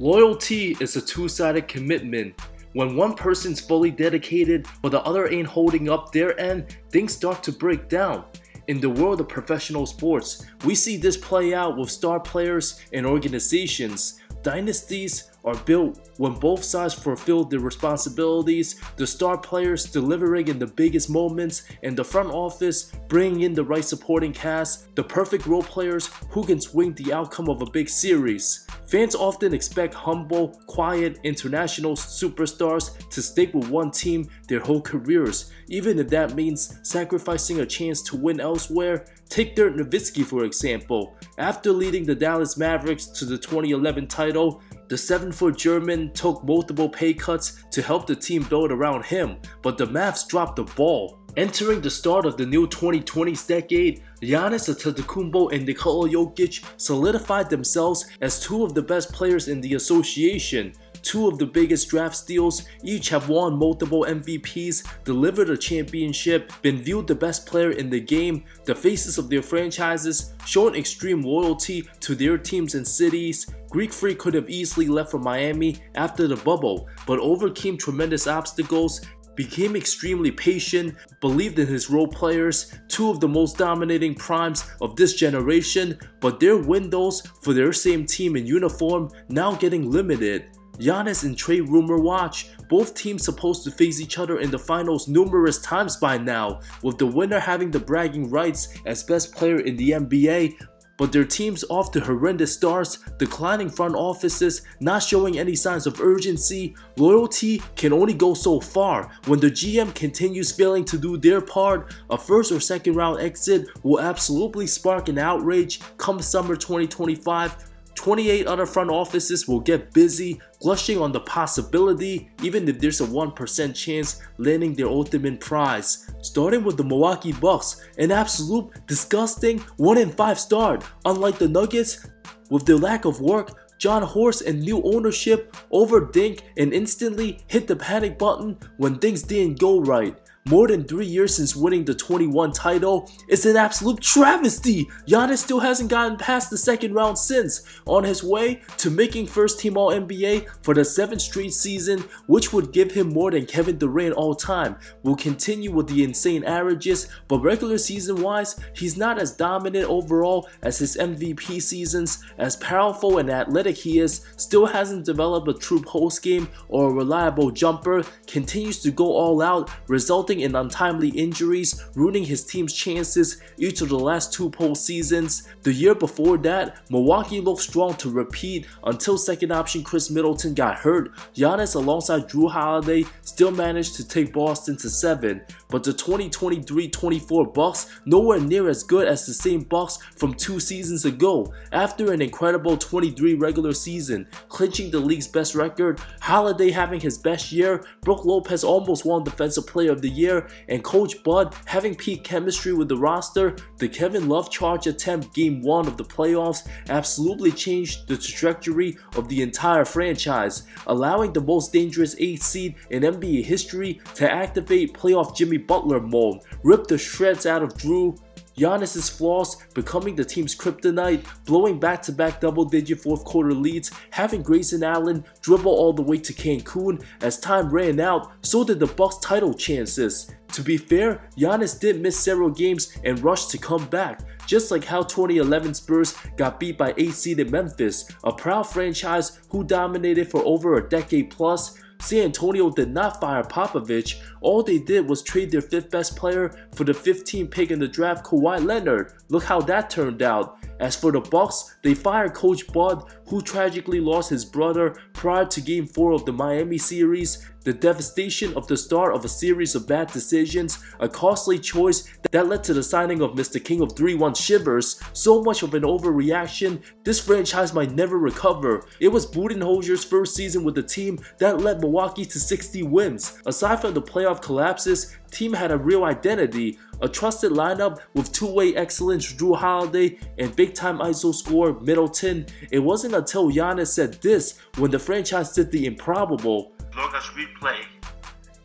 Loyalty is a two-sided commitment. When one person's fully dedicated but the other ain't holding up their end, things start to break down. In the world of professional sports, we see this play out with star players and organizations. Dynasties are built when both sides fulfill their responsibilities, the star players delivering in the biggest moments, and the front office bringing in the right supporting cast, the perfect role players who can swing the outcome of a big series. Fans often expect humble, quiet, international superstars to stick with one team their whole careers, even if that means sacrificing a chance to win elsewhere. Take Dirk Nowitzki for example. After leading the Dallas Mavericks to the 2011 title, the 7-foot German took multiple pay cuts to help the team build around him, but the Mavs dropped the ball. Entering the start of the new 2020s decade, Giannis Antetokounmpo and Nikola Jokic solidified themselves as two of the best players in the association. Two of the biggest draft steals, each have won multiple MVPs, delivered a championship, been viewed the best player in the game, the faces of their franchises, shown extreme loyalty to their teams and cities. Greek Freak could have easily left for Miami after the bubble, but overcame tremendous obstacles, became extremely patient, believed in his role players, two of the most dominating primes of this generation, but their windows for their same team in uniform now getting limited. Giannis and trade rumor watch, both teams supposed to face each other in the finals numerous times by now, with the winner having the bragging rights as best player in the NBA, but their teams off to horrendous starts, declining front offices, not showing any signs of urgency. Loyalty can only go so far. When the GM continues failing to do their part, a first or second round exit will absolutely spark an outrage come summer 2025. 28 other front offices will get busy, blushing on the possibility, even if there's a 1% chance, landing their ultimate prize. Starting with the Milwaukee Bucks, an absolute disgusting 1-5 start. Unlike the Nuggets, with their lack of work, John Horst and new ownership overdink and instantly hit the panic button when things didn't go right. More than 3 years since winning the 21 title, it's an absolute travesty. Giannis still hasn't gotten past the second round since, on his way to making first team All-NBA for the 7th straight season, which would give him more than Kevin Durant all time. Will continue with the insane averages, but regular season wise, he's not as dominant overall as his MVP seasons. As powerful and athletic he is, still hasn't developed a true post game or a reliable jumper, continues to go all out, resulting in untimely injuries, ruining his team's chances each of the last 2 postseasons. The year before that, Milwaukee looked strong to repeat until second option Chris Middleton got hurt. Giannis alongside Jrue Holiday still managed to take Boston to 7, but the 2023-24 Bucks nowhere near as good as the same Bucks from 2 seasons ago. After an incredible 23 regular season, clinching the league's best record, Holiday having his best year, Brook Lopez almost won Defensive Player of the Year, and Coach Bud having peak chemistry with the roster, the Kevin Love charge attempt game 1 of the playoffs absolutely changed the trajectory of the entire franchise, allowing the most dangerous 8th seed in NBA history to activate playoff Jimmy Butler mode, rip the shreds out of Jrue. Giannis' flaws becoming the team's kryptonite, blowing back-to-back double-digit fourth-quarter leads, having Grayson Allen dribble all the way to Cancun. As time ran out, so did the Bucks' title chances. To be fair, Giannis did miss several games and rushed to come back, just like how 2011 Spurs got beat by 8th-seeded Memphis, a proud franchise who dominated for over a decade plus. San Antonio did not fire Popovich. All they did was trade their 5th best player for the 15th pick in the draft, Kawhi Leonard. Look how that turned out. As for the Bucks, they fired Coach Bud, who tragically lost his brother prior to Game 4 of the Miami series. The devastation of the start of a series of bad decisions, a costly choice that led to the signing of Mr. King of 3-1 Shivers. So much of an overreaction, this franchise might never recover. It was Budenholzer's first season with the team that led Milwaukee to 60 wins. Aside from the playoff collapses, team had a real identity, a trusted lineup with two-way excellence Jrue Holiday and big-time ISO scorer Middleton. It wasn't until Giannis said this when the franchise did the improbable. As long as we play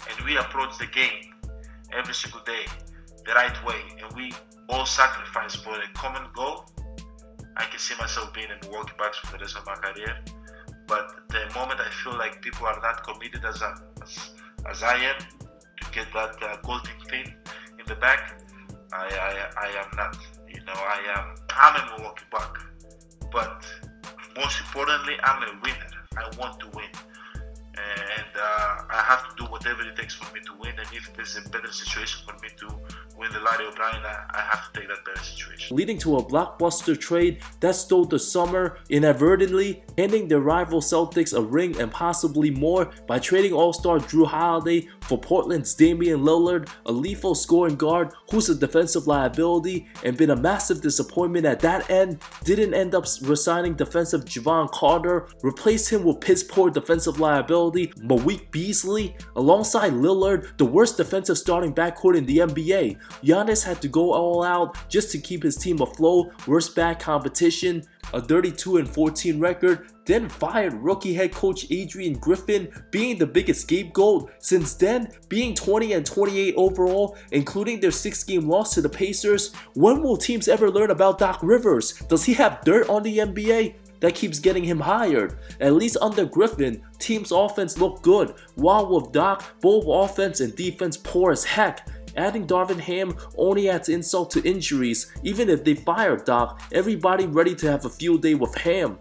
and we approach the game every single day the right way and we all sacrifice for a common goal, I can see myself being in Milwaukee Bucks for the rest of my career. But feel like people are not committed as I am to get that golden pin in the back. I am not. You know, I'm a Milwaukee Buck, but most importantly, I'm a winner. I want to win, and I have to do whatever it takes for me to win. And if there's a better situation for me to win the Larry O'Brien, I have to take that better situation. Leading to a blockbuster trade that stole the summer, inadvertently handing their rival Celtics a ring and possibly more by trading All-Star Jrue Holiday for Portland's Damian Lillard, a lethal scoring guard who's a defensive liability and been a massive disappointment at that end. Didn't end up resigning defensive Javon Carter, replaced him with piss-poor defensive liability Malik Beasley. Alongside Lillard, the worst defensive starting backcourt in the NBA. Giannis had to go all out just to keep his team afloat. Worst bad competition, a 32-14 record, then fired rookie head coach Adrian Griffin, being the biggest scapegoat. Since then, being 20-28 overall, including their 6-game loss to the Pacers. When will teams ever learn about Doc Rivers? Does he have dirt on the NBA? That keeps getting him hired. At least under Griffin, team's offense looked good, while with Doc, both offense and defense poor as heck. Adding Darvin Ham only adds insult to injuries. Even if they fired Doc, everybody ready to have a field day with Ham.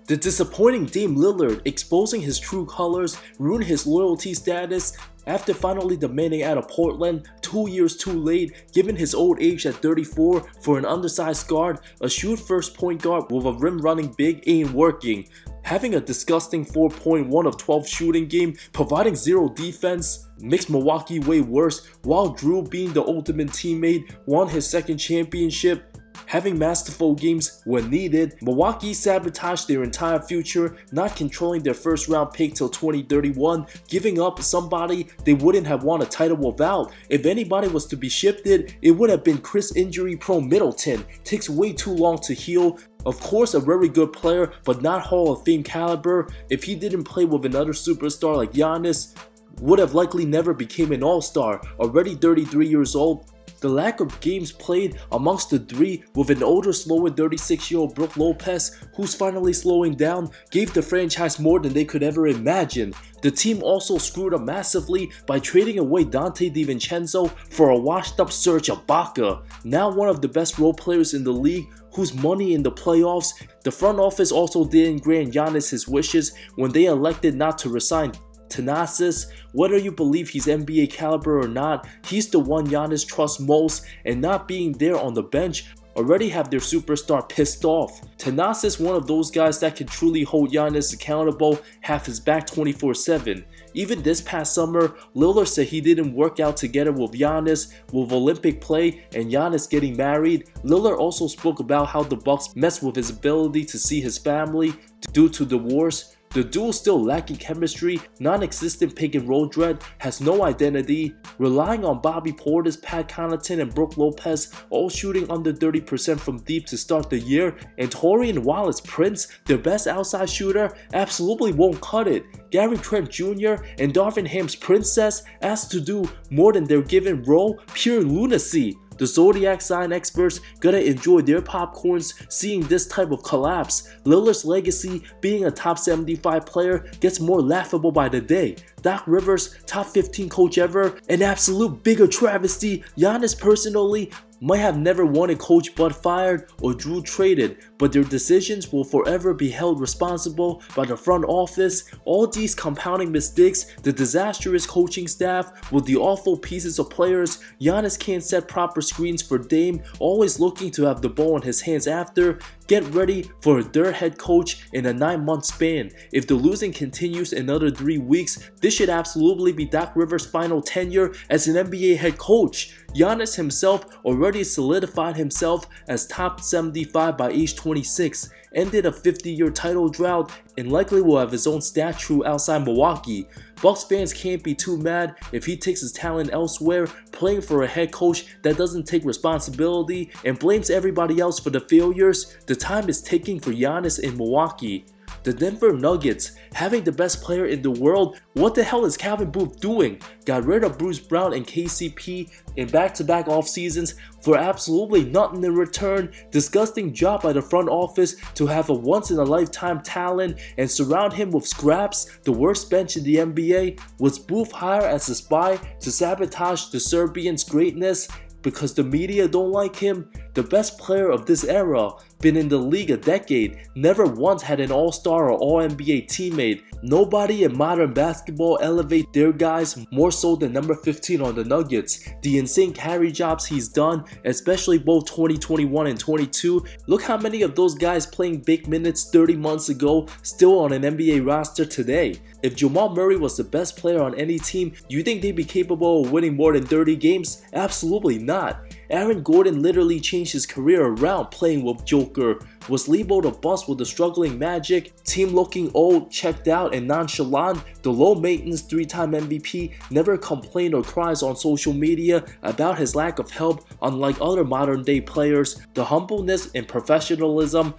The disappointing Dame Lillard exposing his true colors ruined his loyalty status after finally demanding out of Portland 2 years too late, given his old age at 34 for an undersized guard. A shoot-first point guard with a rim-running big ain't working. Having a disgusting 4.1 of 12 shooting game, providing zero defense, makes Milwaukee way worse, while Jrue, being the ultimate teammate, won his second championship. Having masterful games when needed, Milwaukee sabotaged their entire future, not controlling their first round pick till 2031, giving up somebody they wouldn't have won a title without. If anybody was to be shifted, it would have been Chris injury-prone Middleton. Takes way too long to heal. Of course, a very good player, but not Hall of Fame caliber. If he didn't play with another superstar like Giannis, would have likely never became an all-star. Already 33 years old. The lack of games played amongst the three, with an older, slower 36-year-old Brook Lopez, who's finally slowing down, gave the franchise more than they could ever imagine. The team also screwed up massively by trading away Dante DiVincenzo for a washed-up Serge Ibaka, now one of the best role players in the league, whose money in the playoffs. The front office also didn't grant Giannis his wishes when they elected not to resign Thanasis. Whether you believe he's NBA caliber or not, he's the one Giannis trusts most, and not being there on the bench already have their superstar pissed off. Thanasis, one of those guys that can truly hold Giannis accountable, have his back 24/7. Even this past summer, Lillard said he didn't work out together with Giannis, with Olympic play and Giannis getting married. Lillard also spoke about how the Bucks messed with his ability to see his family due to divorce. The duo still lacking chemistry, non-existent pick and roll threat, has no identity, relying on Bobby Portis, Pat Connaughton, and Brook Lopez, all shooting under 30% from deep to start the year, and Torian Wallace Prince, their best outside shooter, absolutely won't cut it. Gary Trent Jr. and Darvin Ham's princess asked to do more than their given role, pure lunacy. The Zodiac sign experts gotta enjoy their popcorns seeing this type of collapse. Lillard's legacy, being a top 75 player, gets more laughable by the day. Doc Rivers, top 15 coach ever, an absolute bigger travesty. Giannis personally might have never wanted Coach Bud fired or Jrue traded, but their decisions will forever be held responsible by the front office. All these compounding mistakes, the disastrous coaching staff with the awful pieces of players, Giannis can't set proper screens for Dame, always looking to have the ball in his hands after. Get ready for a third head coach in a 9-month span. If the losing continues another 3 weeks, this should absolutely be Doc Rivers' final tenure as an NBA head coach. Giannis himself already solidified himself as top 75 by age 26, ended a 50-year title drought, and likely will have his own statue outside Milwaukee. Bucks fans can't be too mad if he takes his talent elsewhere, playing for a head coach that doesn't take responsibility and blames everybody else for the failures. The time is ticking for Giannis in Milwaukee. The Denver Nuggets, having the best player in the world, what the hell is Calvin Booth doing? Got rid of Bruce Brown and KCP in back-to-back off seasons for absolutely nothing in return. Disgusting job by the front office to have a once-in-a-lifetime talent and surround him with scraps. The worst bench in the NBA. Was Booth hired as a spy to sabotage the Serbians' greatness because the media don't like him? The best player of this era, been in the league a decade, never once had an all-star or all-NBA teammate. Nobody in modern basketball elevate their guys more so than number 15 on the Nuggets. The insane carry jobs he's done, especially both 2021 and 22. Look how many of those guys playing big minutes 30 months ago still on an NBA roster today. If Jamal Murray was the best player on any team, you think they'd be capable of winning more than 30 games? Absolutely not. Aaron Gordon literally changed his career around playing with Joker. Was labeled a bust with the struggling Magic, team looking old, checked out, and nonchalant. The low-maintenance three-time MVP never complained or cries on social media about his lack of help, unlike other modern-day players. The humbleness and professionalism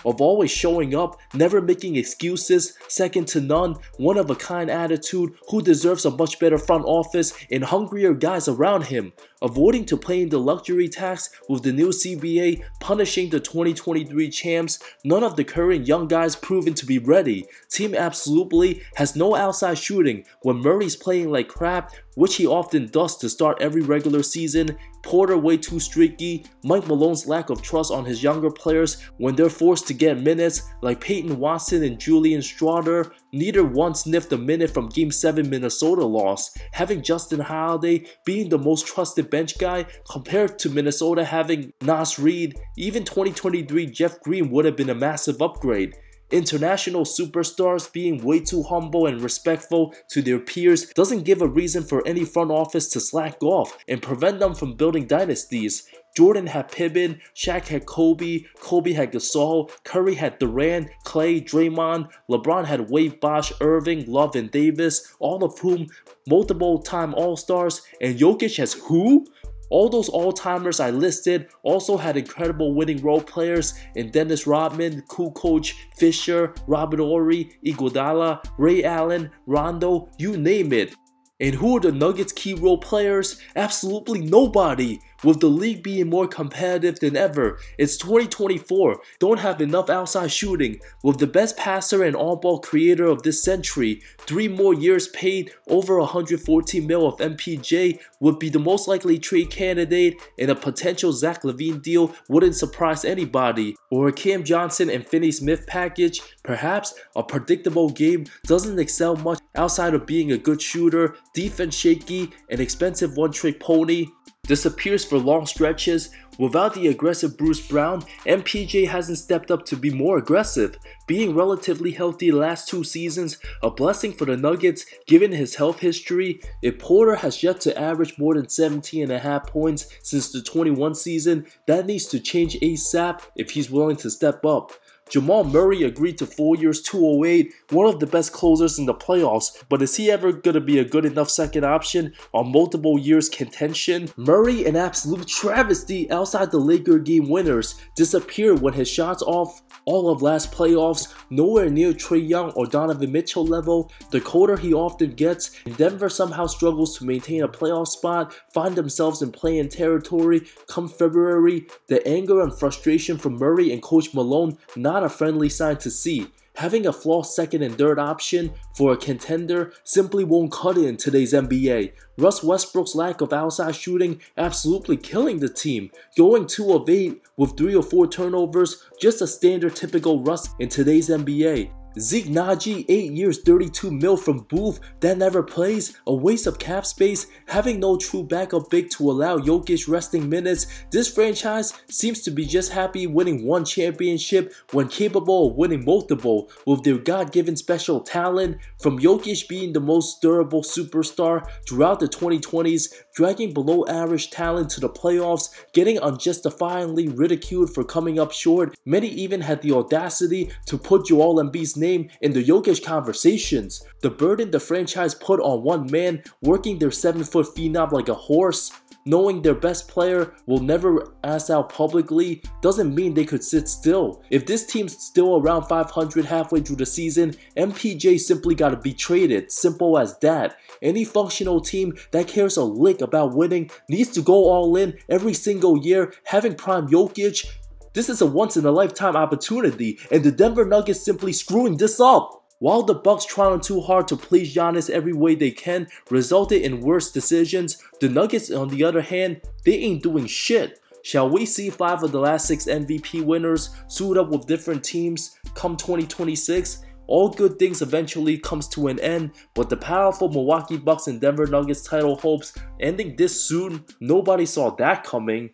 of always showing up, never making excuses, second to none, one-of-a-kind attitude, who deserves a much better front office and hungrier guys around him. Avoiding to paying the luxury tax with the new CBA, punishing the 2023 champs, none of the current young guys proven to be ready. Team absolutely has no outside shooting when Murray's playing like crap, which he often does to start every regular season. Porter way too streaky. Mike Malone's lack of trust on his younger players when they're forced to get minutes, like Peyton Watson and Julian Strawder. Neither one sniffed a minute from Game 7 Minnesota loss. Having Justin Holiday being the most trusted bench guy compared to Minnesota having Nas Reed, even 2023 Jeff Green would have been a massive upgrade. International superstars being way too humble and respectful to their peers doesn't give a reason for any front office to slack off and prevent them from building dynasties. Jordan had Pippen, Shaq had Kobe, Kobe had Gasol, Curry had Durant, Clay, Draymond, LeBron had Wade, Bosh, Irving, Love, and Davis, all of whom multiple-time All-Stars, and Jokic has who? All those all-timers I listed also had incredible winning role players in Dennis Rodman, Kukoc, Fisher, Robert Horry, Iguodala, Ray Allen, Rondo, you name it. And who are the Nuggets' key role players? Absolutely nobody. With the league being more competitive than ever, it's 2024, don't have enough outside shooting. With the best passer and all-ball creator of this century, 3 more years paid over 114 mil of MPJ would be the most likely trade candidate, and a potential Zach LaVine deal wouldn't surprise anybody. Or a Cam Johnson and Finney Smith package, perhaps a predictable game, doesn't excel much outside of being a good shooter, defense shaky, an expensive one-trick pony. Disappears for long stretches. Without the aggressive Bruce Brown, MPJ hasn't stepped up to be more aggressive. Being relatively healthy the last 2 seasons, a blessing for the Nuggets given his health history. If Porter has yet to average more than 17.5 points since the 21 season, that needs to change ASAP if he's willing to step up. Jamal Murray agreed to 4 years, $208, one of the best closers in the playoffs, but is he ever going to be a good enough second option on multiple years contention? Murray, an absolute travesty outside the Laker game winners, disappeared when his shots off all of last playoffs, nowhere near Trae Young or Donovan Mitchell level. The colder he often gets, and Denver somehow struggles to maintain a playoff spot, find themselves in play-in territory come February. The anger and frustration from Murray and Coach Malone, not a friendly sign to see. Having a flawed second and third option for a contender simply won't cut it in today's NBA. Russ Westbrook's lack of outside shooting absolutely killing the team. Going 2 of 8 with 3 or 4 turnovers, just a standard typical Russ in today's NBA. Zeke Naji, 8 years, 32 mil from Booth, that never plays, a waste of cap space, having no true backup big to allow Jokic resting minutes. This franchise seems to be just happy winning 1 championship when capable of winning multiple, with their God-given special talent, from Jokic being the most durable superstar throughout the 2020s, dragging below average talent to the playoffs, getting unjustifiably ridiculed for coming up short. Many even had the audacity to put Joel Embiid's name in the Jokic conversations. The burden the franchise put on one man, working their 7-foot phenom like a horse. knowing their best player will never ask out publicly doesn't mean they could sit still. If this team's still around 500 halfway through the season, MPJ simply gotta be traded. Simple as that. Any functional team that cares a lick about winning needs to go all in every single year. Having prime Jokic, this is a once-in-a-lifetime opportunity, and the Denver Nuggets simply screwing this up. While the Bucks trying too hard to please Giannis every way they can resulted in worse decisions, the Nuggets on the other hand, they ain't doing shit. Shall we see 5 of the last 6 MVP winners suit up with different teams come 2026? All good things eventually comes to an end, but the powerful Milwaukee Bucks and Denver Nuggets title hopes ending this soon, nobody saw that coming.